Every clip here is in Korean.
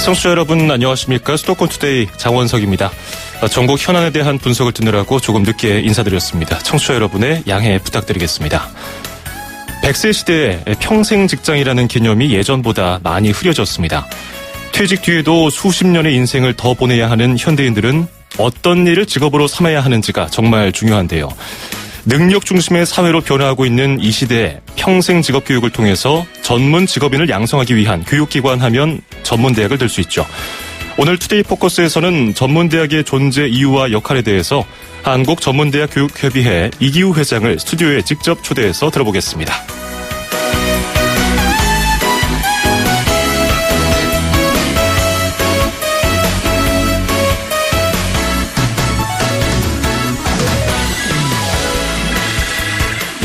청취자 여러분 안녕하십니까. 수도권 투데이 장원석입니다. 전국 현안에 대한 분석을 듣느라고 조금 늦게 인사드렸습니다. 청취자 여러분의 양해 부탁드리겠습니다. 100세 시대에 평생 직장이라는 개념이 예전보다 많이 흐려졌습니다. 퇴직 뒤에도 수십 년의 인생을 더 보내야 하는 현대인들은 어떤 일을 직업으로 삼아야 하는지가 정말 중요한데요. 능력 중심의 사회로 변화하고 있는 이 시대에 평생 직업 교육을 통해서 전문 직업인을 양성하기 위한 교육기관 하면 전문대학을 들 수 있죠. 오늘 투데이 포커스에서는 전문대학의 존재 이유와 역할에 대해서 한국전문대학교육협의회 이기우 회장을 스튜디오에 직접 초대해서 들어보겠습니다.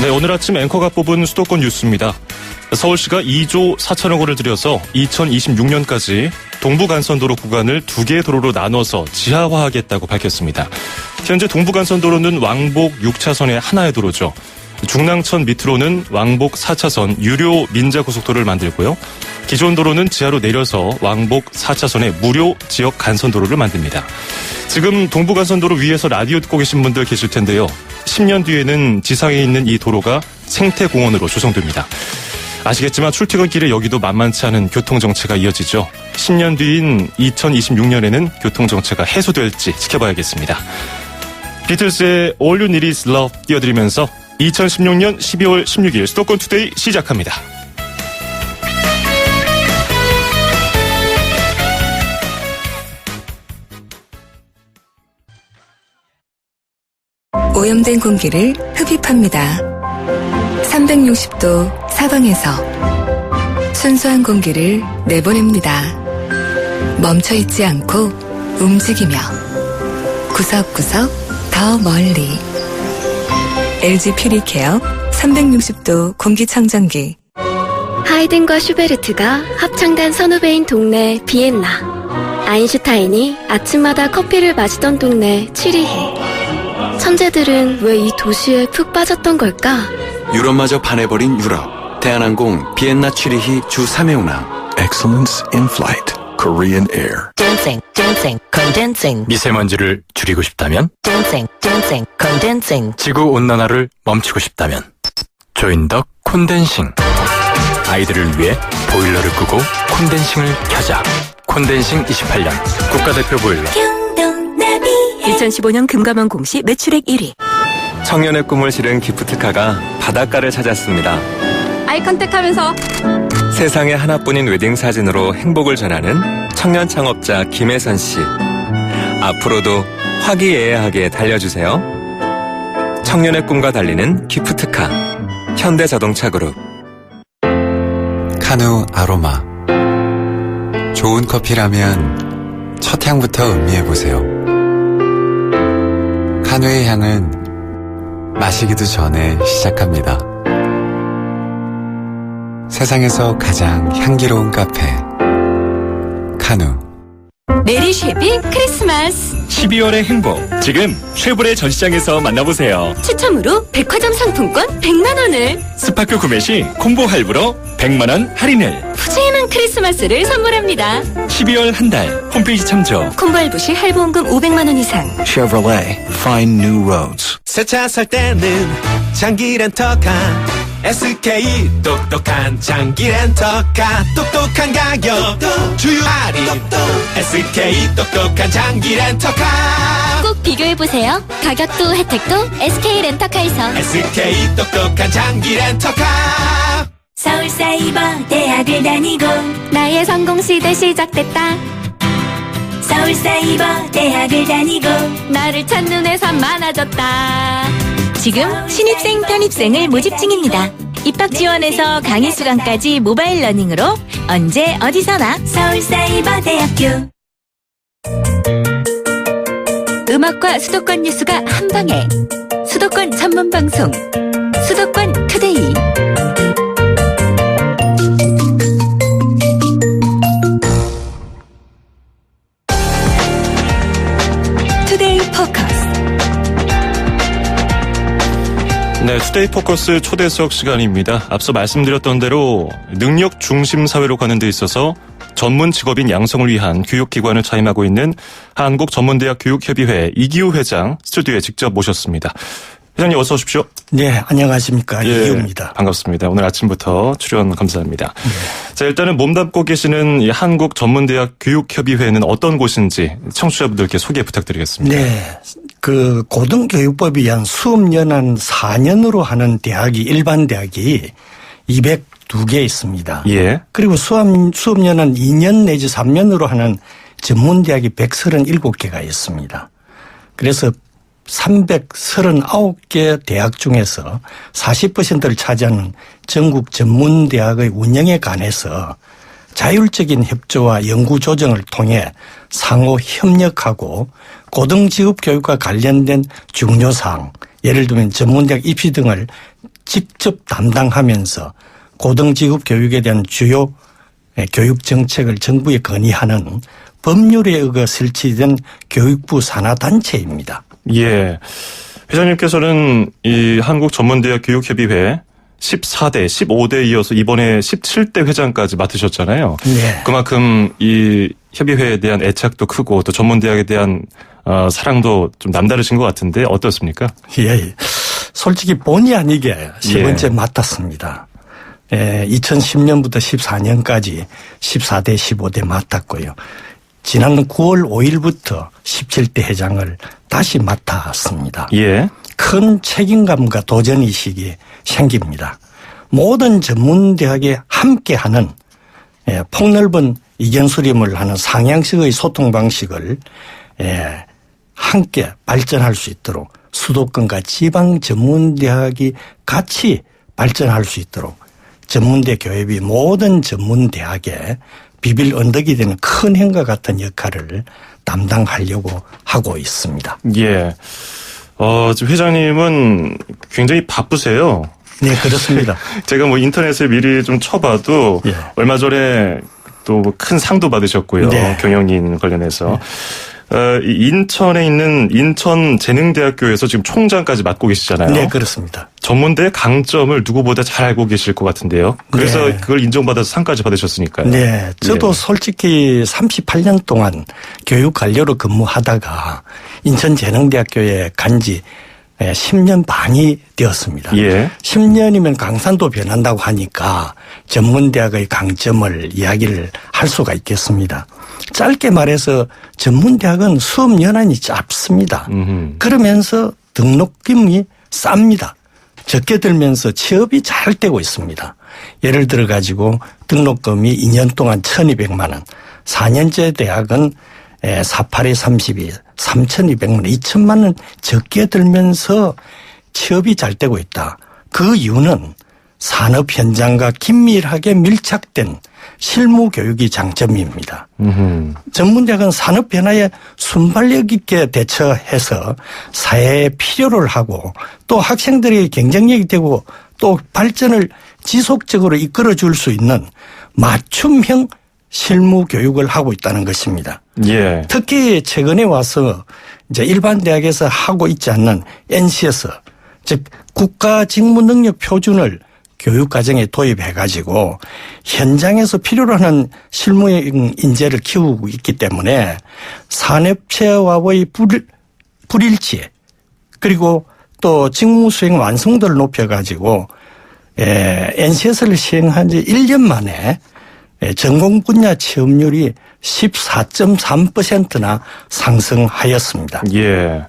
네, 오늘 아침 앵커가 뽑은 수도권 뉴스입니다. 서울시가 2조 4천억 원을 들여서 2026년까지 동부간선도로 구간을 2개의 도로로 나눠서 지하화하겠다고 밝혔습니다. 현재 동부간선도로는 왕복 6차선의 하나의 도로죠. 중랑천 밑으로는 왕복 4차선 유료 민자고속도로를 만들고요. 기존 도로는 지하로 내려서 왕복 4차선의 무료 지역 간선도로를 만듭니다. 지금 동부간선도로 위에서 라디오 듣고 계신 분들 계실 텐데요. 10년 뒤에는 지상에 있는 이 도로가 생태공원으로 조성됩니다. 아시겠지만 출퇴근길에 여기도 만만치 않은 교통정체가 이어지죠. 10년 뒤인 2026년에는 교통정체가 해소될지 지켜봐야겠습니다. 비틀스의 All You Need Is Love 띄워드리면서 2016년 12월 16일 수도권 투데이 시작합니다. 오염된 공기를 흡입합니다. 360도 사방에서 순수한 공기를 내보냅니다. 멈춰있지 않고 움직이며 구석구석 더 멀리 LG 퓨리케어 360도 공기청정기. 하이든과 슈베르트가 합창단 선후배인 동네 비엔나. 아인슈타인이 아침마다 커피를 마시던 동네 취리히. 천재들은 왜 이 도시에 푹 빠졌던 걸까? 유럽마저 반해버린 유럽. 대한항공 비엔나 취리히 주 3회 운항. Excellence in flight. Korean Air. Dancing, dancing, condensing. 미세먼지를 줄이고 싶다면? Dancing, dancing, condensing. 지구온난화를 멈추고 싶다면? 조인덕 콘덴싱. 아이들을 위해 보일러를 끄고 콘덴싱을 켜자. 콘덴싱 28년 국가대표 보일러. 2015년 금감원 공시 매출액 1위. 청년의 꿈을 실은 기프트카가 바닷가를 찾았습니다. 아이 컨택하면서 세상에 하나뿐인 웨딩 사진으로 행복을 전하는 청년 창업자 김혜선 씨. 앞으로도 화기애애하게 달려주세요. 청년의 꿈과 달리는 기프트카. 현대자동차그룹. 카누 아로마. 좋은 커피라면 첫 향부터 음미해보세요. 카누의 향은 마시기도 전에 시작합니다. 세상에서 가장 향기로운 카페 카누. 메리 쉐비 크리스마스. 12월의 행복 지금 쉐보레 전시장에서 만나보세요. 추첨으로 백화점 상품권 100만 원을. 스파크 구매 시 콤보 할부로 100만 원 할인을. 푸짐한 크리스마스를 선물합니다. 12월 한 달 홈페이지 참조. 콤보 할부 시 할부원금 500만 원 이상. Chevrolet. Find new roads. 새 차 살 때는 장기 렌터카. SK 똑똑한 장기 렌터카. 똑똑한 가격 주유 할인. SK 똑똑한 장기 렌터카. 꼭 비교해보세요. 가격도 혜택도 SK 렌터카에서. SK 똑똑한 장기 렌터카. 서울사이버 대학을 다니고 나의 성공시대 시작됐다. 서울사이버 대학을 다니고 나를 찾는 회사 많아졌다. 지금 신입생 편입생을 모집 중입니다. 입학 지원에서 강의 수강까지 모바일 러닝으로 언제 어디서나. 서울사이버대학교. 음악과 수도권 뉴스가 한방에. 수도권 전문 방송 수도권 투데이. 투데이 포커스. 네, 투데이 포커스 초대석 시간입니다. 앞서 말씀드렸던 대로 능력 중심 사회로 가는 데 있어서 전문 직업인 양성을 위한 교육기관을 차임하고 있는 한국전문대학 교육협의회 이기우 회장 스튜디오에 직접 모셨습니다. 회장님 어서 오십시오. 네, 안녕하십니까. 이기우입니다. 반갑습니다. 오늘 아침부터 출연 감사합니다. 자, 일단은 몸담고 계시는 이 한국전문대학 교육협의회는 어떤 곳인지 청취자분들께 소개 부탁드리겠습니다. 네, 그 고등교육법에 의한 수업연한 4년으로 하는 대학이 일반 대학이 202개 있습니다. 예. 그리고 수업연한 2년 내지 3년으로 하는 전문대학이 137개가 있습니다. 그래서 339개 대학 중에서 40%를 차지하는 전국 전문대학의 운영에 관해서 자율적인 협조와 연구 조정을 통해 상호 협력하고 고등직업교육과 관련된 중요사항, 예를 들면 전문대학 입시 등을 직접 담당하면서 고등직업교육에 대한 주요 교육정책을 정부에 건의하는 법률에 의거 설치된 교육부 산하단체입니다. 예. 회장님께서는 이 한국전문대학 교육협의회 14대, 15대에 이어서 이번에 17대 회장까지 맡으셨잖아요. 네. 그만큼 이 협의회에 대한 애착도 크고 또 전문대학에 대한 사랑도 좀 남다르신 것 같은데 어떻습니까? 예. 솔직히 본의 아니게 세 번째 맡았습니다. 2010년부터 14년까지 14대, 15대 맡았고요. 지난 9월 5일부터 17대 회장을 다시 맡았습니다. 예. 큰 책임감과 도전의식이 생깁니다. 모든 전문대학에 함께하는 폭넓은 의견 수렴을 하는 상향식의 소통 방식을 함께 발전할 수 있도록 수도권과 지방 전문대학이 같이 발전할 수 있도록 전문대 교협이 모든 전문대학에 비빌 언덕이 되는 큰 행과 같은 역할을 담당하려고 하고 있습니다. 예. 지금 회장님은 굉장히 바쁘세요. 네, 그렇습니다. 제가 뭐 인터넷에 미리 좀 쳐봐도 얼마 전에 또 큰 상도 받으셨고요. 네. 경영인 관련해서. 인천에 있는 인천재능대학교에서 지금 총장까지 맡고 계시잖아요. 네, 그렇습니다. 전문대의 강점을 누구보다 잘 알고 계실 것 같은데요. 그래서 그걸 인정받아서 상까지 받으셨으니까요. 네. 저도 솔직히 38년 동안 교육관료로 근무하다가 인천재능대학교에 간지 10년 반이 되었습니다. 예. 10년이면 강산도 변한다고 하니까 전문대학의 강점을 이야기를 할 수가 있겠습니다. 짧게 말해서 전문대학은 수업 연한이 짧습니다. 그러면서 등록금이 쌉니다. 적게 들면서 취업이 잘 되고 있습니다. 예를 들어 가지고 등록금이 2년 동안 1,200만 원, 4년제 대학은 48에 32, 3,200만 원, 2천만 원 적게 들면서 취업이 잘 되고 있다. 그 이유는 산업 현장과 긴밀하게 밀착된 실무 교육이 장점입니다. 전문대학은 산업 변화에 순발력 있게 대처해서 사회에 필요를 하고 또 학생들의 경쟁력이 되고 또 발전을 지속적으로 이끌어 줄 수 있는 맞춤형 실무 교육을 하고 있다는 것입니다. 예. 특히 최근에 와서 이제 일반 대학에서 하고 있지 않는 NCS, 즉 국가 직무 능력 표준을 교육과정에 도입해가지고 현장에서 필요로 하는 실무형 인재를 키우고 있기 때문에 산업체와의 불일치 그리고 또 직무 수행 완성도를 높여가지고 NCS를 시행한 지 1년 만에 전공 분야 취업률이 14.3%나 상승하였습니다. 예.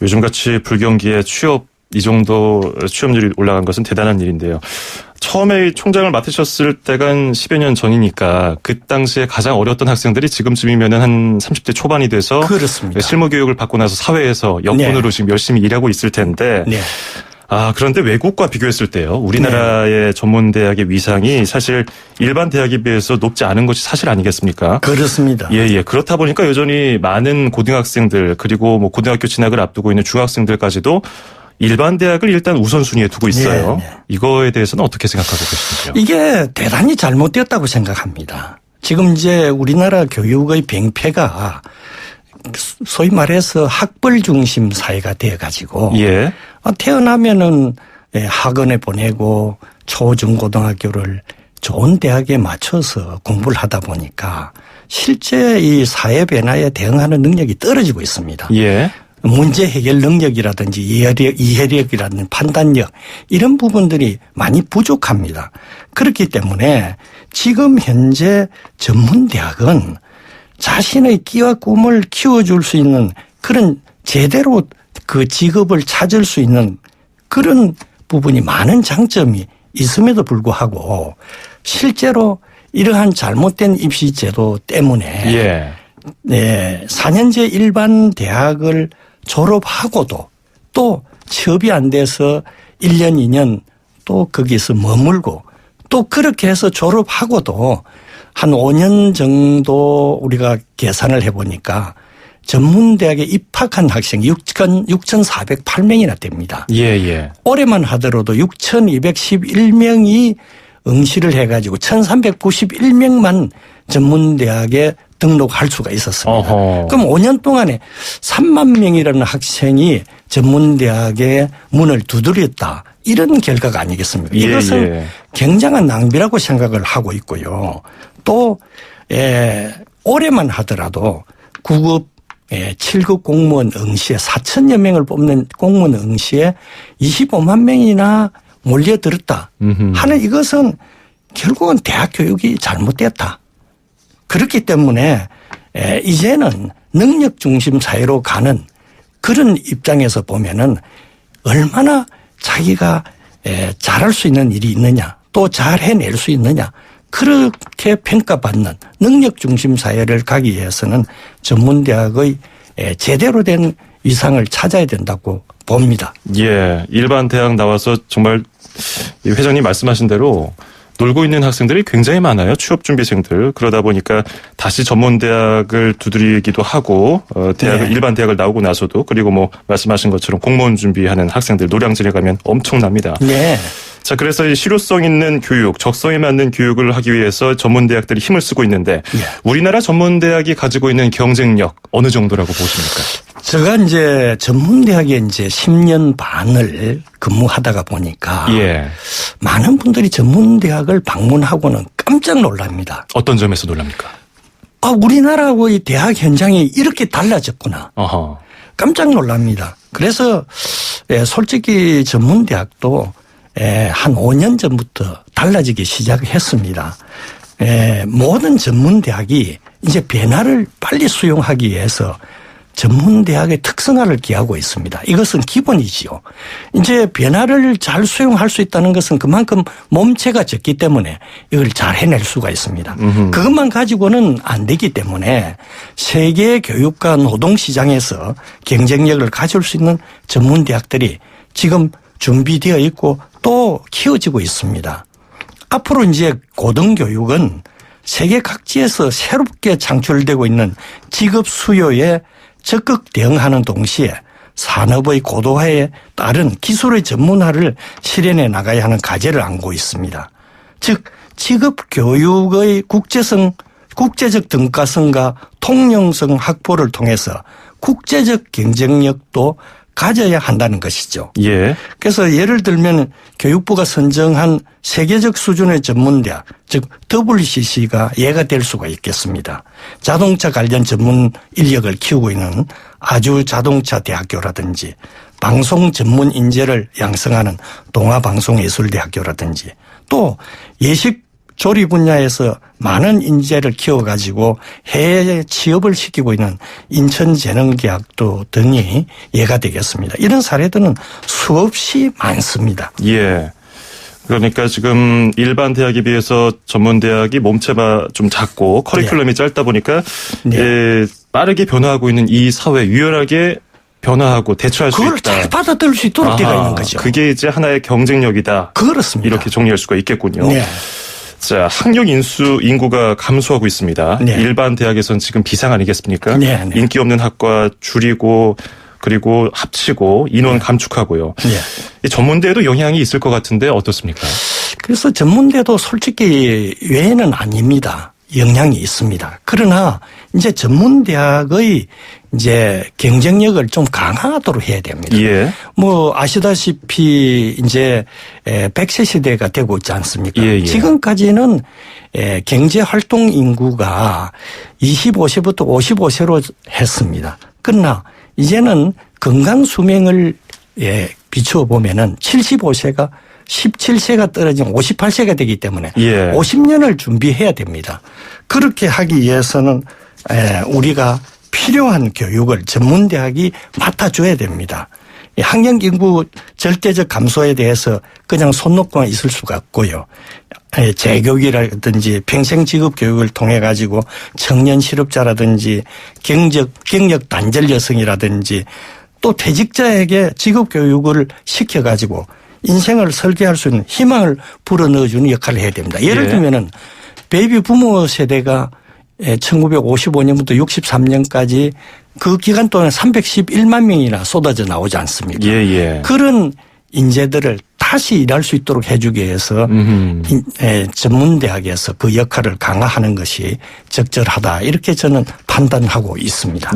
요즘같이 불경기에 이 정도 취업률이 올라간 것은 대단한 일인데요. 처음에 총장을 맡으셨을 때가 한 10여 년 전이니까 그 당시에 가장 어려웠던 학생들이 지금쯤이면 한 30대 초반이 돼서 그렇습니다. 실무 교육을 받고 나서 사회에서 여건으로 지금 열심히 일하고 있을 텐데 그런데 외국과 비교했을 때요. 우리나라의 전문대학의 위상이 사실 일반 대학에 비해서 높지 않은 것이 사실 아니겠습니까? 그렇습니다. 예. 그렇다 보니까 여전히 많은 고등학생들 그리고 뭐 고등학교 진학을 앞두고 있는 중학생들까지도 일반 대학을 일단 우선순위에 두고 있어요. 이거에 대해서는 어떻게 생각하고 계시는지요? 이게 대단히 잘못되었다고 생각합니다. 지금 이제 우리나라 교육의 병폐가 소위 말해서 학벌 중심 사회가 되어 가지고 태어나면은 학원에 보내고 초중고등학교를 좋은 대학에 맞춰서 공부를 하다 보니까 실제 이 사회 변화에 대응하는 능력이 떨어지고 있습니다. 예. 문제 해결 능력이라든지 이해력이라든지 판단력 이런 부분들이 많이 부족합니다. 그렇기 때문에 지금 현재 전문대학은 자신의 끼와 꿈을 키워줄 수 있는 그런 제대로 그 직업을 찾을 수 있는 그런 부분이 많은 장점이 있음에도 불구하고 실제로 이러한 잘못된 입시 제도 때문에 예. 네, 4년제 일반 대학을 졸업하고도 또 취업이 안 돼서 1년, 2년 또 거기서 머물고 또 그렇게 해서 졸업하고도 한 5년 정도 우리가 계산을 해보니까 전문대학에 입학한 학생이 6,408명이나 됩니다. 예. 올해만 하더라도 6,211명이 응시를 해가지고 1,391명만 전문대학에 등록할 수가 있었습니다. 어허. 그럼 5년 동안에 3만 명이라는 학생이 전문대학의 문을 두드렸다. 이런 결과가 아니겠습니까? 이것은 굉장한 낭비라고 생각을 하고 있고요. 또 올해만 하더라도 9급 7급 공무원 응시에 4천여 명을 뽑는 공무원 응시에 25만 명이나 몰려들었다 하는 이것은 결국은 대학 교육이 잘못됐다. 그렇기 때문에 이제는 능력 중심 사회로 가는 그런 입장에서 보면은 얼마나 자기가 잘할 수 있는 일이 있느냐 또 잘 해낼 수 있느냐 그렇게 평가받는 능력 중심 사회를 가기 위해서는 전문대학의 제대로 된 위상을 찾아야 된다고 봅니다. 예. 일반 대학 나와서 정말 회장님 말씀하신 대로 놀고 있는 학생들이 굉장히 많아요. 취업준비생들. 그러다 보니까 다시 전문대학을 두드리기도 하고 일반 대학을 나오고 나서도 그리고 뭐 말씀하신 것처럼 공무원 준비하는 학생들 노량진에 가면 엄청납니다. 네. 자, 그래서 이 실효성 있는 교육, 적성에 맞는 교육을 하기 위해서 전문대학들이 힘을 쓰고 있는데 우리나라 전문대학이 가지고 있는 경쟁력 어느 정도라고 보십니까? 제가 이제 전문대학에 이제 10년 반을 근무하다가 보니까 많은 분들이 전문대학을 방문하고는 깜짝 놀랍니다. 어떤 점에서 놀랍니까? 우리나라하고의 대학 현장이 이렇게 달라졌구나. 어허. 깜짝 놀랍니다. 그래서 솔직히 전문대학도 한 5년 전부터 달라지기 시작했습니다. 모든 전문대학이 이제 변화를 빨리 수용하기 위해서 전문대학의 특성화를 기하고 있습니다. 이것은 기본이지요. 이제 변화를 잘 수용할 수 있다는 것은 그만큼 몸체가 적기 때문에 이걸 잘 해낼 수가 있습니다. 그것만 가지고는 안 되기 때문에 세계 교육과 노동시장에서 경쟁력을 가질 수 있는 전문대학들이 지금 준비되어 있고 또 키워지고 있습니다. 앞으로 이제 고등교육은 세계 각지에서 새롭게 창출되고 있는 직업 수요에 적극 대응하는 동시에 산업의 고도화에 따른 기술의 전문화를 실현해 나가야 하는 과제를 안고 있습니다. 즉 직업 교육의 국제적 등가성과 통용성 확보를 통해서 국제적 경쟁력도 가져야 한다는 것이죠. 예. 그래서 예를 들면 교육부가 선정한 세계적 수준의 전문대학, 즉 WCC가 예가 될 수가 있겠습니다. 자동차 관련 전문 인력을 키우고 있는 아주 자동차 대학교라든지 방송 전문 인재를 양성하는 동아방송예술대학교라든지 또 예식 조리 분야에서 많은 인재를 키워가지고 해외 취업을 시키고 있는 인천재능대학도 등이 예가 되겠습니다. 이런 사례들은 수없이 많습니다. 예. 그러니까 지금 일반 대학에 비해서 전문대학이 몸체가 좀 작고 커리큘럼이 짧다 보니까 빠르게 변화하고 있는 이 사회 유연하게 변화하고 대처할 수 있다. 그걸 잘 받아들일 수 있도록 되어 있는 거죠. 그게 이제 하나의 경쟁력이다. 그렇습니다. 이렇게 정리할 수가 있겠군요. 네. 자, 학력 인구가 감소하고 있습니다. 일반 대학에서는 지금 비상 아니겠습니까? 인기 없는 학과 줄이고 그리고 합치고 인원 감축하고요. 이 전문대에도 영향이 있을 것 같은데 어떻습니까? 그래서 전문대도 솔직히 외에는 아닙니다. 영향이 있습니다. 그러나 이제 전문대학의 이제 경쟁력을 좀 강화하도록 해야 됩니다. 예. 뭐 아시다시피 이제 100세 시대가 되고 있지 않습니까? 예. 지금까지는 경제 활동 인구가 25세부터 55세로 했습니다. 그러나 이제는 건강 수명을 비추어 보면은 75세가 17세가 떨어진 58세가 되기 때문에 50년을 준비해야 됩니다. 그렇게 하기 위해서는 우리가 필요한 교육을 전문대학이 맡아줘야 됩니다. 학령인구 절대적 감소에 대해서 그냥 손 놓고만 있을 수가 없고요. 재교육이라든지 평생직업 교육을 통해 가지고 청년 실업자라든지 경력 단절 여성이라든지 또 퇴직자에게 직업 교육을 시켜 가지고 인생을 설계할 수 있는 희망을 불어넣어주는 역할을 해야 됩니다. 예를 들면은 베이비 부모 세대가 1955년부터 63년까지 그 기간 동안 311만 명이나 쏟아져 나오지 않습니까? 그런 인재들을 다시 일할 수 있도록 해주기 위해서 전문대학에서 그 역할을 강화하는 것이 적절하다. 이렇게 저는 판단하고 있습니다.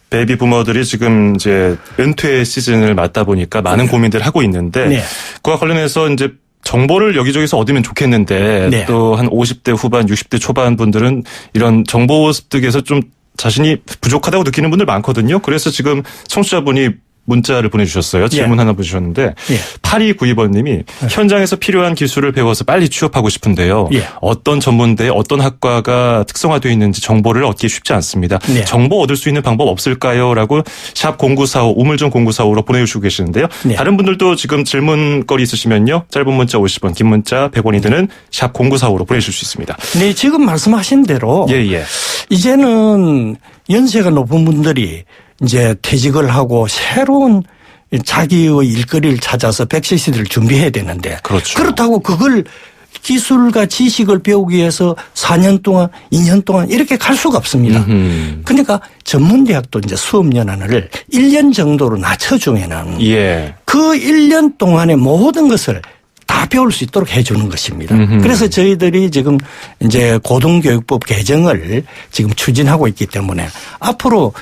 베이비 부모들이 지금 이제 은퇴 시즌을 맞다 보니까 많은 고민들을 하고 있는데 그와 관련해서 이제 정보를 여기저기서 얻으면 좋겠는데 또 한 50대 후반, 60대 초반 분들은 이런 정보 습득에서 좀 자신이 부족하다고 느끼는 분들 많거든요. 그래서 지금 청취자분이 문자를 보내주셨어요. 질문 하나 보내주셨는데 8292번님이 현장에서 필요한 기술을 배워서 빨리 취업하고 싶은데요. 어떤 전문대, 어떤 학과가 특성화되어 있는지 정보를 얻기 쉽지 않습니다. 정보 얻을 수 있는 방법 없을까요? 라고 샵 0945 우물정 0945로 보내주시고 계시는데요. 다른 분들도 지금 질문거리 있으시면요. 짧은 문자 50원, 긴 문자 100원이 드는 샵 0945로 보내실 수 있습니다. 네, 지금 말씀하신 대로 이제는 연세가 높은 분들이 이제 퇴직을 하고 새로운 자기의 일거리를 찾아서 100세 시대를 준비해야 되는데 그렇다고 그걸 기술과 지식을 배우기 위해서 4년 동안 2년 동안 이렇게 갈 수가 없습니다. 그러니까 전문대학도 이제 수업 연한을 1년 정도로 낮춰주면은 그 1년 동안의 모든 것을 다 배울 수 있도록 해주는 것입니다. 그래서 저희들이 지금 이제 고등교육법 개정을 지금 추진하고 있기 때문에 앞으로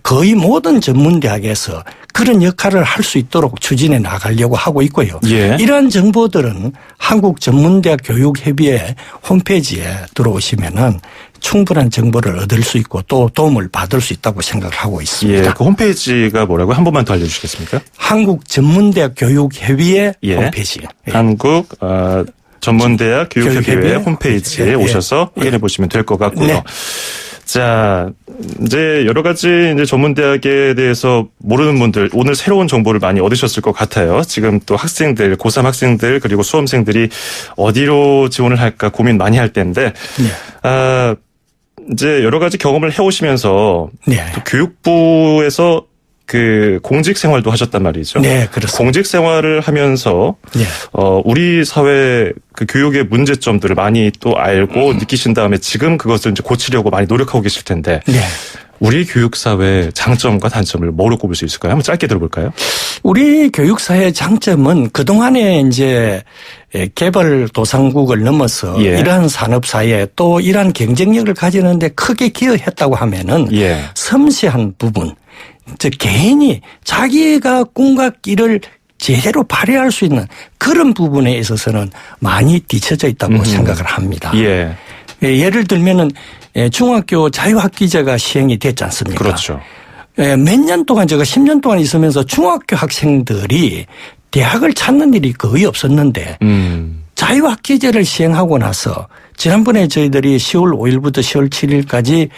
거의 모든 전문대학에서 그런 역할을 할 수 있도록 추진해 나가려고 하고 있고요. 이러한 정보들은 한국전문대학 교육협의회 홈페이지에 들어오시면은 충분한 정보를 얻을 수 있고 또 도움을 받을 수 있다고 생각을 하고 있습니다. 그 홈페이지가 뭐라고요? 한 번만 더 알려주시겠습니까? 한국전문대학 교육협의회 홈페이지. 한국 전문대학 교육협의회 홈페이지에 오셔서 확인해 보시면 될 것 같고요. 자, 이제 여러 가지 이제 전문대학에 대해서 모르는 분들 오늘 새로운 정보를 많이 얻으셨을 것 같아요. 지금 또 학생들, 고3 학생들 그리고 수험생들이 어디로 지원을 할까 고민 많이 할 때인데, 이제 여러 가지 경험을 해오시면서 또 교육부에서 그 공직 생활도 하셨단 말이죠. 네, 그렇습니다. 공직 생활을 하면서 우리 사회 그 교육의 문제점들을 많이 또 알고 느끼신 다음에 지금 그것을 이제 고치려고 많이 노력하고 계실 텐데 우리 교육 사회의 장점과 단점을 뭐로 꼽을 수 있을까요? 한번 짧게 들어볼까요? 우리 교육 사회의 장점은 그동안에 이제 개발도상국을 넘어서 이러한 산업 사회에 또 이러한 경쟁력을 가지는데 크게 기여했다고 하면은 섬세한 부분. 즉 개인이 자기가 꿈과 끼를 제대로 발휘할 수 있는 그런 부분에 있어서는 많이 뒤처져 있다고 생각을 합니다. 예를 들면은 중학교 자유학기제가 시행이 됐지 않습니까? 그렇죠. 몇 년 동안 제가 10년 동안 있으면서 중학교 학생들이 대학을 찾는 일이 거의 없었는데 자유학기제를 시행하고 나서 지난번에 저희들이 10월 5일부터 10월 7일까지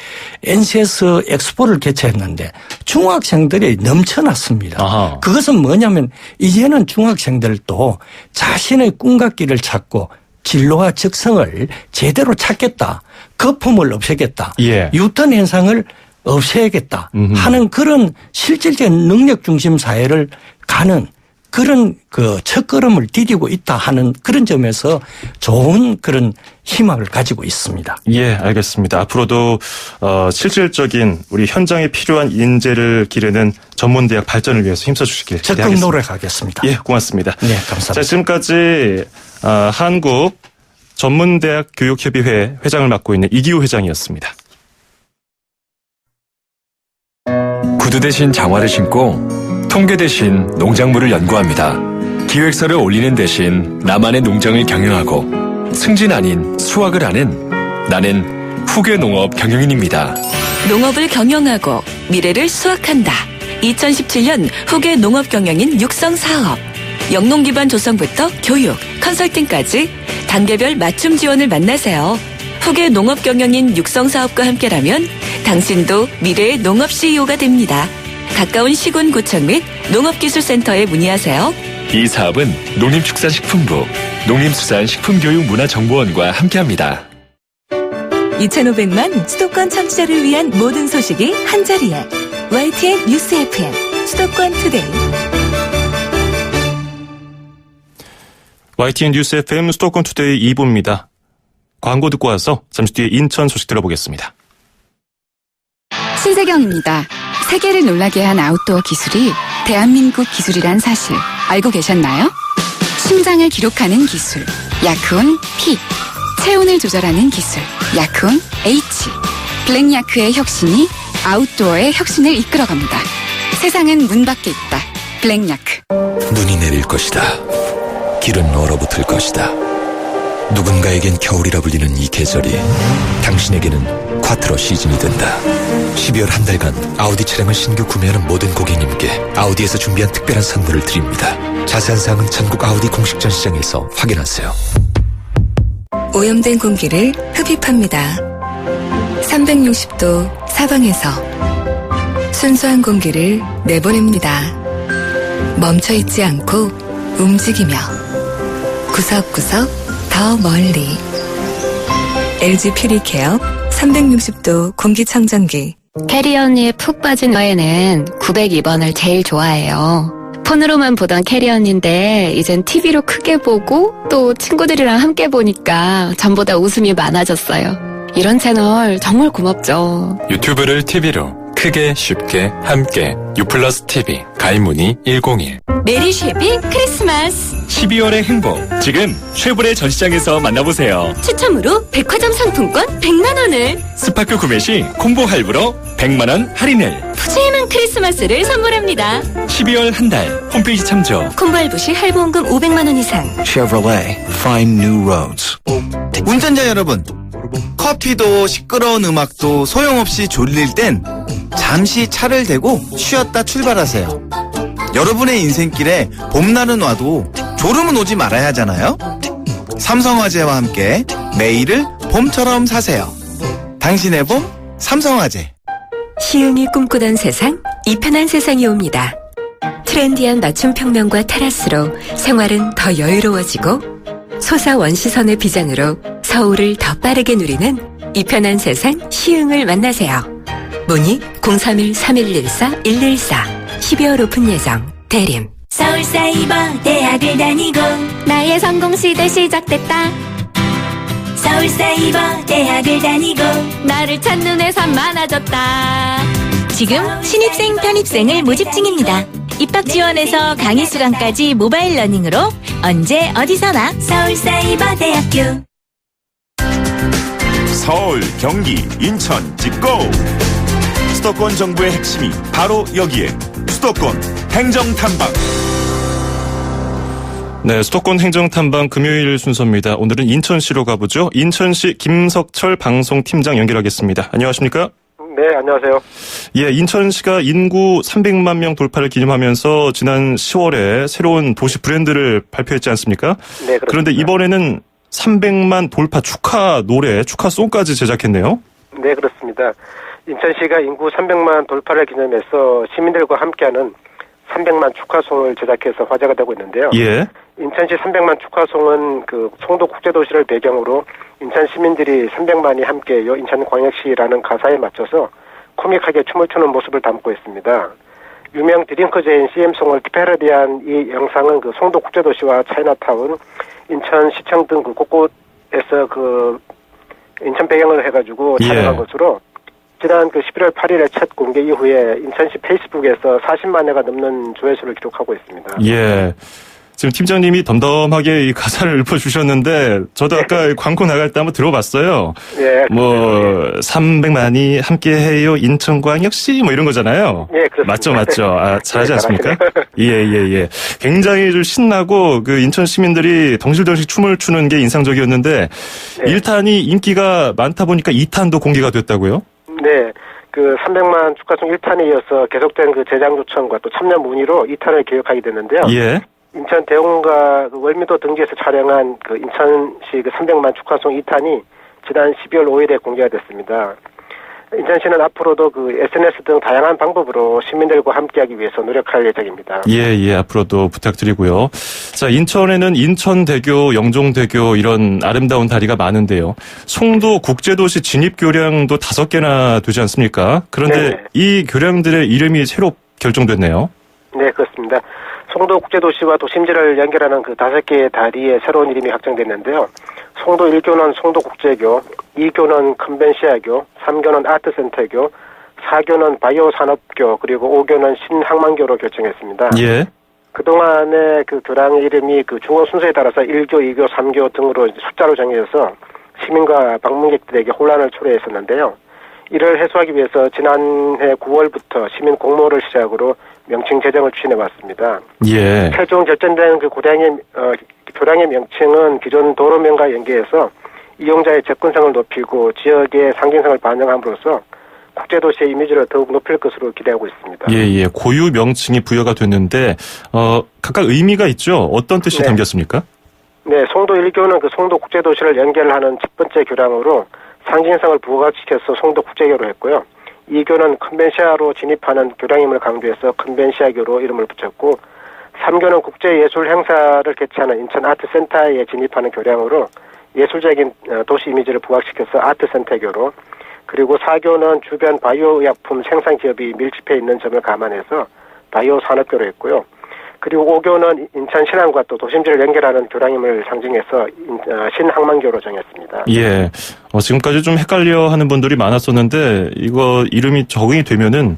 NCS 엑스포를 개최했는데 중학생들이 넘쳐났습니다. 그것은 뭐냐면 이제는 중학생들도 자신의 꿈과 길을 찾고 진로와 적성을 제대로 찾겠다. 거품을 없애겠다. 유턴 현상을 없애야겠다 하는 그런 실질적인 능력 중심 사회를 가는 그런 그 첫걸음을 디디고 있다 하는 그런 점에서 좋은 그런 희망을 가지고 있습니다. 알겠습니다. 앞으로도 실질적인 우리 현장에 필요한 인재를 기르는 전문대학 발전을 위해서 힘써주시길 적극 노력하겠습니다. 고맙습니다. 네, 감사합니다. 자, 지금까지 한국 전문대학 교육협의회 회장을 맡고 있는 이기호 회장이었습니다. 구두 대신 장화를 신고 통계 대신 농작물을 연구합니다. 기획서를 올리는 대신 나만의 농장을 경영하고 승진 아닌 수확을 하는 나는 후계 농업 경영인입니다. 농업을 경영하고 미래를 수확한다. 2017년 후계 농업 경영인 육성 사업. 영농 기반 조성부터 교육, 컨설팅까지 단계별 맞춤 지원을 만나세요. 후계 농업 경영인 육성 사업과 함께라면 당신도 미래의 농업 CEO가 됩니다. 가까운 시군 구청 및 농업기술센터에 문의하세요. 이 사업은 농림축산식품부, 농림수산식품교육문화정보원과 함께합니다. 2,500만 수도권 청취자를 위한 모든 소식이 한자리에 YTN 뉴스 FM 수도권 투데이. YTN 뉴스 FM 수도권 투데이 2부입니다. 광고 듣고 와서 잠시 뒤에 인천 소식 들어보겠습니다. 신세경입니다. 세계를 놀라게 한 아웃도어 기술이 대한민국 기술이란 사실 알고 계셨나요? 심장을 기록하는 기술 야크온 P, 체온을 조절하는 기술 야크온 H, 블랙야크의 혁신이 아웃도어의 혁신을 이끌어갑니다. 세상은 문 밖에 있다. 블랙야크. 눈이 내릴 것이다. 길은 얼어붙을 것이다. 누군가에겐 겨울이라 불리는 이 계절이 당신에게는 콰트로 시즌이 된다. 12월 한 달간 아우디 차량을 신규 구매하는 모든 고객님께 아우디에서 준비한 특별한 선물을 드립니다. 자세한 사항은 전국 아우디 공식 전시장에서 확인하세요. 오염된 공기를 흡입합니다. 360도 사방에서 순수한 공기를 내보냅니다. 멈춰있지 않고 움직이며 구석구석 더 멀리 LG 퓨리케어 360도 공기청정기. 캐리언니에 푹 빠진 저에는 902번을 제일 좋아해요. 폰으로만 보던 캐리언인데 이젠 TV로 크게 보고 또 친구들이랑 함께 보니까 전보다 웃음이 많아졌어요. 이런 채널 정말 고맙죠. 유튜브를 TV로 크게 쉽게 함께 U+ TV 가입 문의 101. 메리 쉐비 크리스마스. 12월의 행복 지금 쉐보레 전시장에서 만나보세요. 추첨으로 백화점 상품권 100만 원을, 스파크 구매 시 콤보 할부로 100만 원 할인을, 푸짐한 크리스마스를 선물합니다. 12월 한 달 홈페이지 참조. 콤보 할부 시 할부원금 500만 원 이상. Chevrolet, find new roads. 운전자 여러분, 커피도 시끄러운 음악도 소용없이 졸릴 땐 잠시 차를 대고 쉬었다 출발하세요. 여러분의 인생길에 봄날은 와도 졸음은 오지 말아야 하잖아요. 삼성화재와 함께 매일을 봄처럼 사세요. 당신의 봄 삼성화재. 시흥이 꿈꾸던 세상, 이 편한 세상이 옵니다. 트렌디한 맞춤 평면과 테라스로 생활은 더 여유로워지고 소사 원시선의 비장으로 서울을 더 빠르게 누리는 이 편한 세상 시흥을 만나세요. 문의 031-3114-114. 12월 오픈 예정. 대림. 서울사이버 대학을 다니고 나의 성공시대 시작됐다. 서울사이버 대학을 다니고 나를 찾는 회사 많아졌다. 지금 신입생 편입생을 모집 중입니다. 입학 지원에서 강의 수강까지 모바일 러닝으로 언제 어디서나 서울사이버대학교. 서울, 경기, 인천 찍고 수도권 정부의 핵심이 바로 여기에 수도권 행정탐방. 네, 수도권 행정탐방 금요일 순서입니다. 오늘은 인천시로 가보죠. 인천시 김석철 방송팀장 연결하겠습니다. 안녕하십니까? 네, 안녕하세요. 예, 인천시가 인구 300만 명 돌파를 기념하면서 지난 10월에 새로운 도시 브랜드를 발표했지 않습니까? 네, 그렇습니다. 그런데 이번에는 300만 돌파 축하 노래, 축하송까지 제작했네요. 네, 그렇습니다. 인천시가 인구 300만 돌파를 기념해서 시민들과 함께하는 300만 축하송을 제작해서 화제가 되고 있는데요. 예. 인천시 300만 축하송은 그 송도 국제도시를 배경으로 인천 시민들이 300만이 함께요 인천광역시라는 가사에 맞춰서 코믹하게 춤을 추는 모습을 담고 있습니다. 유명 드링크제인 CM송을 패러디한 이 영상은 그 송도 국제도시와 차이나타운, 인천시청 등 그 곳곳에서 그 인천 배경을 해가지고 촬영한 것으로 지난 그 11월 8일에 첫 공개 이후에 인천시 페이스북에서 40만 회가 넘는 조회수를 기록하고 있습니다. 예. 지금 팀장님이 덤덤하게 이 가사를 읊어주셨는데 저도 아까 광고 나갈 때 한번 들어봤어요. 예. 뭐 300만이 함께해요 인천광역시 뭐 이런 거잖아요. 예, 그렇습니다. 맞죠. 아, 잘하지 네, 않습니까? 잘하시네요. 예. 굉장히 좀 신나고 그 인천 시민들이 덩실덩실 춤을 추는 게 인상적이었는데 1탄이 인기가 많다 보니까 2탄도 공개가 됐다고요? 네. 그 300만 축하송 1탄에 이어서 계속된 그 제작 요청과 또 참여 문의로 2탄을 기획하게 됐는데요. 예. 인천 대웅과 그 월미도 등지에서 촬영한 그 인천시 그 300만 축하송 2탄이 지난 12월 5일에 공개가 됐습니다. 인천시는 앞으로도 그 SNS 등 다양한 방법으로 시민들과 함께하기 위해서 노력할 예정입니다. 예, 앞으로도 부탁드리고요. 자, 인천에는 인천대교, 영종대교 이런 아름다운 다리가 많은데요. 송도 국제도시 진입교량도 5개나 되지 않습니까? 그런데 네. 이 교량들의 이름이 새로 결정됐네요. 네, 그렇습니다. 송도 국제도시와 도심지를 연결하는 그 5개의 다리에 새로운 이름이 확정됐는데요. 송도 1교는 송도국제교, 2교는 컨벤시아교, 3교는 아트센터교, 4교는 바이오산업교, 그리고 5교는 신항만교로 결정했습니다. 예. 그동안의 그 교량의 이름이 그 중원 순서에 따라서 1교, 2교, 3교 등으로 숫자로 정해져서 시민과 방문객들에게 혼란을 초래했었는데요. 이를 해소하기 위해서 지난해 9월부터 시민 공모를 시작으로 명칭 제정을 추진해 왔습니다. 예. 최종 결정된 그 교량의 명칭은 기존 도로명과 연계해서 이용자의 접근성을 높이고 지역의 상징성을 반영함으로써 국제도시의 이미지를 더욱 높일 것으로 기대하고 있습니다. 예. 고유 명칭이 부여가 됐는데 각각 의미가 있죠. 어떤 뜻이 네. 담겼습니까? 네, 송도 1교는 그 송도 국제도시를 연결하는 첫 번째 교량으로 상징성을 부각시켜서 송도 국제교로 했고요. 2교는 컨벤시아로 진입하는 교량임을 강조해서 컨벤시아교로 이름을 붙였고 3교는 국제예술 행사를 개최하는 인천 아트센터에 진입하는 교량으로 예술적인 도시 이미지를 부각시켜서 아트센터교로 그리고 4교는 주변 바이오의약품 생산 기업이 밀집해 있는 점을 감안해서 바이오산업교로 했고요. 그리고 5교는 인천 신안과 또 도심지를 연결하는 교량임을 상징해서 신항만교로 정했습니다. 예. 지금까지 좀 헷갈려 하는 분들이 많았었는데, 이거 이름이 적응이 되면은,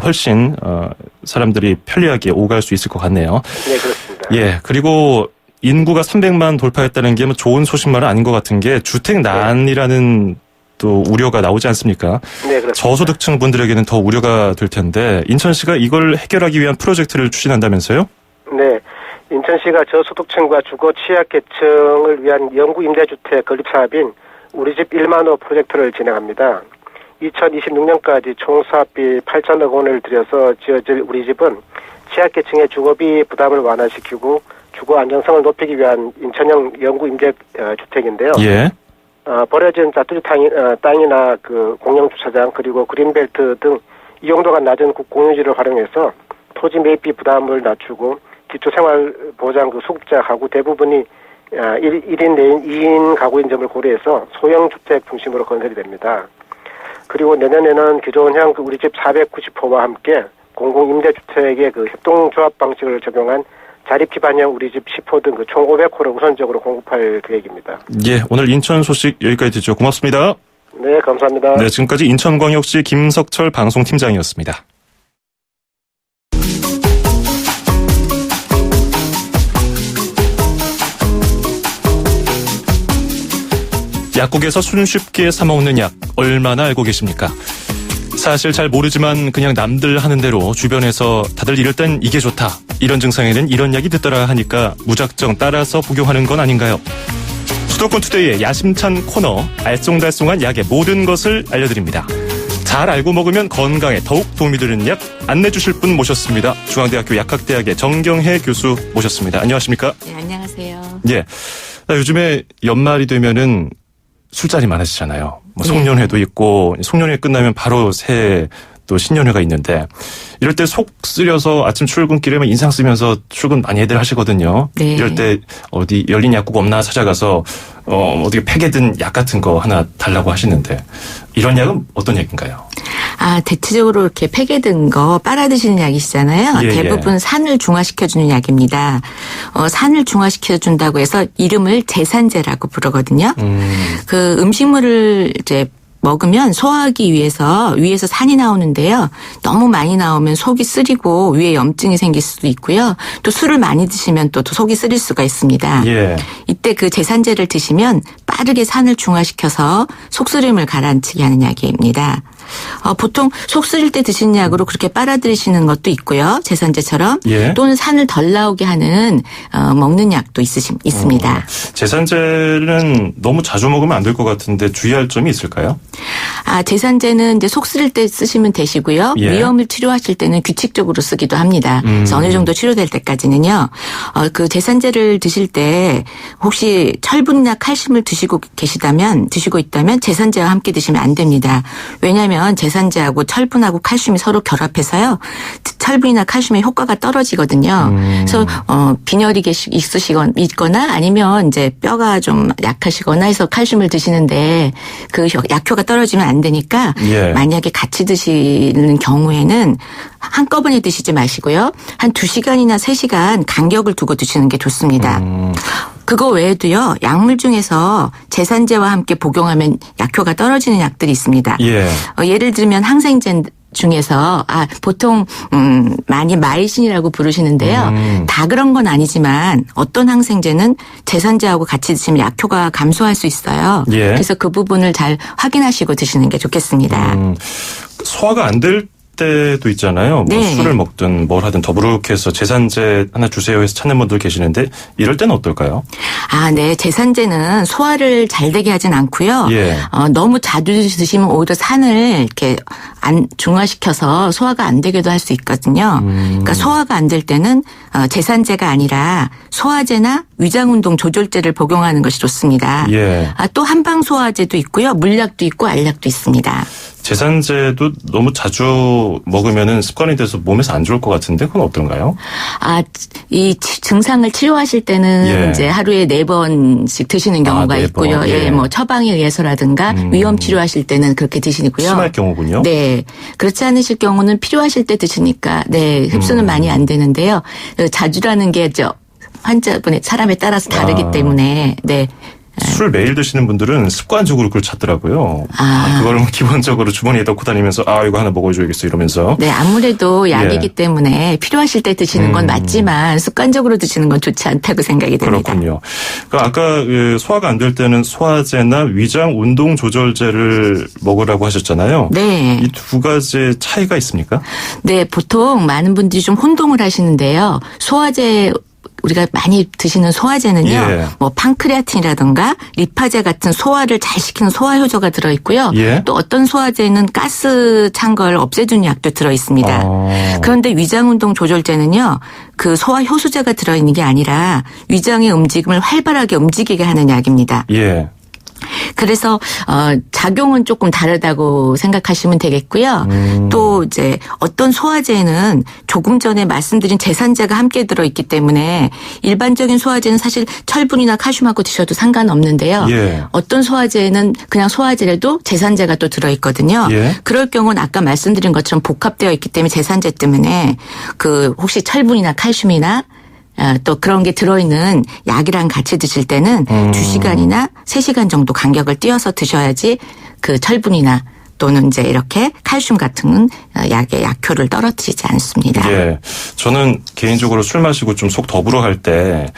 훨씬, 사람들이 편리하게 오갈 수 있을 것 같네요. 네, 그렇습니다. 예. 그리고 인구가 300만 돌파했다는 게 뭐 좋은 소식만은 아닌 것 같은 게, 주택난이라는 또 우려가 나오지 않습니까? 네, 그렇습니다. 저소득층 분들에게는 더 우려가 될 텐데, 인천시가 이걸 해결하기 위한 프로젝트를 추진한다면서요? 네. 인천시가 저소득층과 주거 취약계층을 위한 영구 임대주택 건립 사업인 우리집 1만 호 프로젝트를 진행합니다. 2026년까지 총 사업비 8천억 원을 들여서 지어질 우리집은 취약계층의 주거비 부담을 완화시키고 주거 안정성을 높이기 위한 인천형 영구 임대 주택인데요. 예. 버려진 짜투리 땅이나 그 공영 주차장 그리고 그린벨트 등 이용도가 낮은 공유지를 활용해서 토지 매입비 부담을 낮추고 기초생활보장 그 수급자 가구 대부분이 1인 내인 2인 가구인 점을 고려해서 소형주택 중심으로 건설이 됩니다. 그리고 내년에는 기존형 그 우리집 490호와 함께 공공임대주택의 그 협동조합 방식을 적용한 자립기반형 우리집 10호 등 그 총 500호를 우선적으로 공급할 계획입니다. 예. 오늘 인천 소식 여기까지 듣죠. 고맙습니다. 네, 감사합니다. 네, 지금까지 인천광역시 김석철 방송팀장이었습니다. 약국에서 손쉽게 사먹는 약 얼마나 알고 계십니까? 사실 잘 모르지만 그냥 남들 하는 대로 주변에서 다들 이럴 땐 이게 좋다. 이런 증상에는 이런 약이 듣더라 하니까 무작정 따라서 복용하는 건 아닌가요? 수도권 투데이의 야심찬 코너 알쏭달쏭한 약의 모든 것을 알려드립니다. 잘 알고 먹으면 건강에 더욱 도움이 되는 약 안내주실 분 모셨습니다. 중앙대학교 약학대학의 정경혜 교수 모셨습니다. 안녕하십니까? 네, 안녕하세요. 예. 요즘에 연말이 되면은 술자리 많아지잖아요. 뭐 송년회도 있고 송년회 끝나면 바로 새해 또 신년회가 있는데 이럴 때 속 쓰려서 아침 출근길에 인상 쓰면서 출근 많이들 하시거든요. 네. 이럴 때 어디 열린 약국 없나 찾아가서 어떻게 팩에 든 약 같은 거 하나 달라고 하시는데 이런 약은 어떤 약인가요? 대체적으로 이렇게 팩에 든 거 빨아 드시는 약이시잖아요. 예, 대부분 산을 중화시켜주는 약입니다. 산을 중화시켜준다고 해서 이름을 제산제라고 부르거든요. 그 음식물을 이제 먹으면 소화하기 위해서 위에서 산이 나오는데요. 너무 많이 나오면 속이 쓰리고 위에 염증이 생길 수도 있고요. 또 술을 많이 드시면 또 속이 쓰릴 수가 있습니다. 예. 이때 그 제산제를 드시면 빠르게 산을 중화시켜서 속쓰림을 가라앉히게 하는 약입니다. 보통 속 쓰릴 때 드시는 약으로 그렇게 빨아들이시는 것도 있고요. 제산제처럼. 예. 또는 산을 덜 나오게 하는 먹는 약도 있습니다. 제산제는 너무 자주 먹으면 안 될 것 같은데 주의할 점이 있을까요? 제산제는 이제 속 쓰릴 때 쓰시면 되시고요. 예. 위염을 치료하실 때는 규칙적으로 쓰기도 합니다. 그래서 어느 정도 치료될 때까지는요. 그 제산제를 드실 때 혹시 철분이나 칼슘을 드시고 있다면 제산제와 함께 드시면 안 됩니다. 왜냐하면 제산제하고 철분하고 칼슘이 서로 결합해서요. 철분이나 칼슘의 효과가 떨어지거든요. 그래서 빈혈이 있거나 아니면 이제 뼈가 좀 약하시거나 해서 칼슘을 드시는데 그 약효가 떨어지면 안 되니까 예. 만약에 같이 드시는 경우에는 한꺼번에 드시지 마시고요. 한 2시간이나 3시간 간격을 두고 드시는 게 좋습니다. 그거 외에도요. 약물 중에서 제산제와 함께 복용하면 약효가 떨어지는 약들이 있습니다. 예. 예를 들면 항생제 중에서 보통 많이 마이신이라고 부르시는데요. 다 그런 건 아니지만 어떤 항생제는 제산제하고 같이 드시면 약효가 감소할 수 있어요. 예. 그래서 그 부분을 잘 확인하시고 드시는 게 좋겠습니다. 소화가 안 될 때도 있잖아요. 네. 술을 먹든 뭘 하든 더부룩해서 제산제 하나 주세요 해서 찾는 분들 계시는데 이럴 때는 어떨까요? 네. 제산제는 소화를 잘 되게 하진 않고요. 예. 너무 자주 드시면 오히려 산을 이렇게 중화시켜서 소화가 안 되게도 할 수 있거든요. 그러니까 소화가 안 될 때는 제산제가 아니라 소화제나 위장운동 조절제를 복용하는 것이 좋습니다. 예. 또 한방소화제도 있고요. 물약도 있고 알약도 있습니다. 제산제도 너무 자주 먹으면은 습관이 돼서 몸에서 안 좋을 것 같은데 그건 어떤가요? 이 증상을 치료하실 때는 예. 이제 하루에 4번씩 드시는 경우가 4번. 있고요. 예. 처방에 의해서라든가 위험 치료하실 때는 그렇게 드시고요. 심할 경우군요. 네. 그렇지 않으실 경우는 필요하실 때 드시니까 흡수는 많이 안 되는데요. 자주라는 게 환자분의 사람에 따라서 다르기 때문에 술 매일 드시는 분들은 습관적으로 그걸 찾더라고요. 그걸 기본적으로 주머니에 넣고 다니면서 이거 하나 먹어줘야겠어 이러면서. 네, 아무래도 약이기 예. 때문에 필요하실 때 드시는 건 맞지만 습관적으로 드시는 건 좋지 않다고 생각이 됩니다. 그렇군요. 그러니까 아까 소화가 안 될 때는 소화제나 위장 운동 조절제를 먹으라고 하셨잖아요. 네. 이 두 가지 차이가 있습니까? 네, 보통 많은 분들이 좀 혼동을 하시는데요. 소화제 우리가 많이 드시는 소화제는요. 예. 판크레아틴이라든가 리파제 같은 소화를 잘 시키는 소화 효소가 들어있고요. 예. 또 어떤 소화제는 가스 찬 걸 없애주는 약도 들어있습니다. 그런데 위장운동 조절제는요. 그 소화 효소제가 들어있는 게 아니라 위장의 움직임을 활발하게 움직이게 하는 약입니다. 예. 그래서 작용은 조금 다르다고 생각하시면 되겠고요. 또 이제 어떤 소화제는 조금 전에 말씀드린 제산제가 함께 들어있기 때문에 일반적인 소화제는 사실 철분이나 칼슘하고 드셔도 상관없는데요. 예. 어떤 소화제는 그냥 소화제라도 제산제가 또 들어있거든요. 예. 그럴 경우는 아까 말씀드린 것처럼 복합되어 있기 때문에 제산제 때문에 혹시 철분이나 칼슘이나 또 그런 게 들어있는 약이랑 같이 드실 때는 2시간이나 3시간 정도 간격을 띄어서 드셔야지 그 철분이나 또는 이제 이렇게 칼슘 같은 약의 약효를 떨어뜨리지 않습니다. 예. 저는 개인적으로 술 마시고 좀 속 더부러 할 때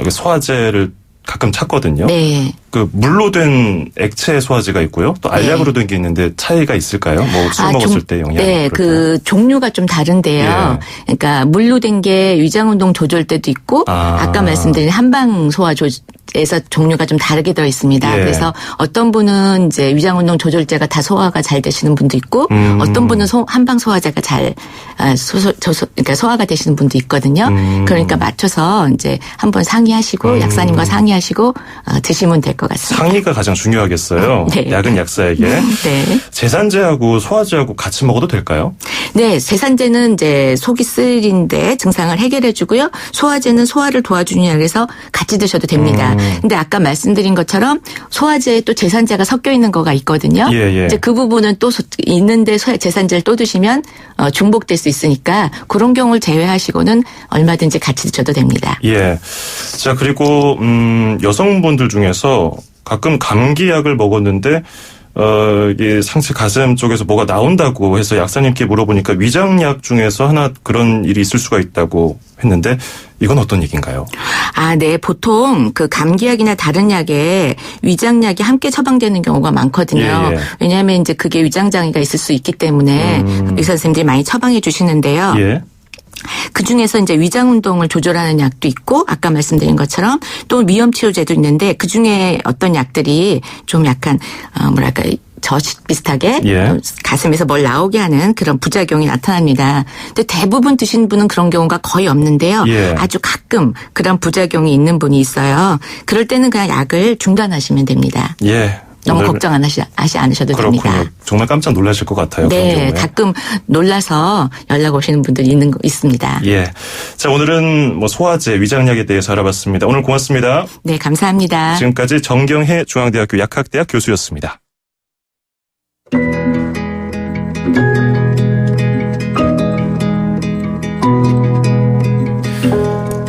소화제를 가끔 찾거든요. 네. 그 물로 된 액체 소화제가 있고요. 또 알약으로 된 게 있는데 차이가 있을까요? 술 먹었을 때 영향이. 네, 그 종류가 좀 다른데요. 예. 그러니까 물로 된 게 위장운동 조절제도 있고 아까 말씀드린 한방 소화제에서 종류가 좀 다르게 들어 있습니다. 예. 그래서 어떤 분은 이제 위장운동 조절제가 다 소화가 잘 되시는 분도 있고 어떤 분은 한방 소화제가 잘 그러니까 소화가 되시는 분도 있거든요. 그러니까 맞춰서 이제 한번 상의하시고 약사님과 상의하시고 드시면 될 것 같습니다. 상의가 가장 중요하겠어요. 네. 약은 약사에게. 네. 제산제하고 소화제하고 같이 먹어도 될까요? 네, 제산제는 이제 속이 쓰린데 증상을 해결해 주고요. 소화제는 소화를 도와주는 약에서 같이 드셔도 됩니다. 근데 아까 말씀드린 것처럼 소화제에 또 제산제가 섞여 있는 거가 있거든요. 예. 이제 그 부분은 또 있는데 제산제를 또 드시면 중복될 수 있으니까 그런 경우를 제외하시고는 얼마든지 같이 드셔도 됩니다. 예. 자, 그리고 여성분들 중에서 가끔 감기약을 먹었는데 이게 상체 가슴 쪽에서 뭐가 나온다고 해서 약사님께 물어보니까 위장약 중에서 하나 그런 일이 있을 수가 있다고 했는데 이건 어떤 얘기인가요? 네. 보통 그 감기약이나 다른 약에 위장약이 함께 처방되는 경우가 많거든요. 예. 왜냐하면 이제 그게 위장장애가 있을 수 있기 때문에 의사 선생님들이 많이 처방해 주시는데요. 예. 그 중에서 이제 위장 운동을 조절하는 약도 있고 아까 말씀드린 것처럼 또 위염 치료제도 있는데 그 중에 어떤 약들이 좀 약간 뭐랄까 저식 비슷하게 예. 가슴에서 뭘 나오게 하는 그런 부작용이 나타납니다. 근데 대부분 드신 분은 그런 경우가 거의 없는데요. 예. 아주 가끔 그런 부작용이 있는 분이 있어요. 그럴 때는 그냥 약을 중단하시면 됩니다. 예. 너무 걱정 하지 않으셔도 그렇군요. 됩니다. 정말 깜짝 놀라실 것 같아요. 그런 네, 경우에. 가끔 놀라서 연락 오시는 분들이 있습니다. 예. 자, 오늘은 소화제, 위장약에 대해서 알아봤습니다. 오늘 고맙습니다. 네, 감사합니다. 지금까지 정경혜 중앙대학교 약학대학 교수였습니다.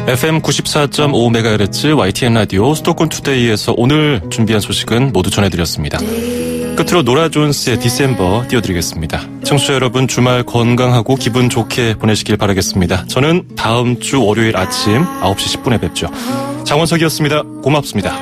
FM 94.5MHz YTN 라디오 수도권 투데이에서 오늘 준비한 소식은 모두 전해드렸습니다. 끝으로 노라 존스의 디셈버 띄워드리겠습니다. 청취자 여러분 주말 건강하고 기분 좋게 보내시길 바라겠습니다. 저는 다음 주 월요일 아침 9시 10분에 뵙죠. 장원석이었습니다. 고맙습니다.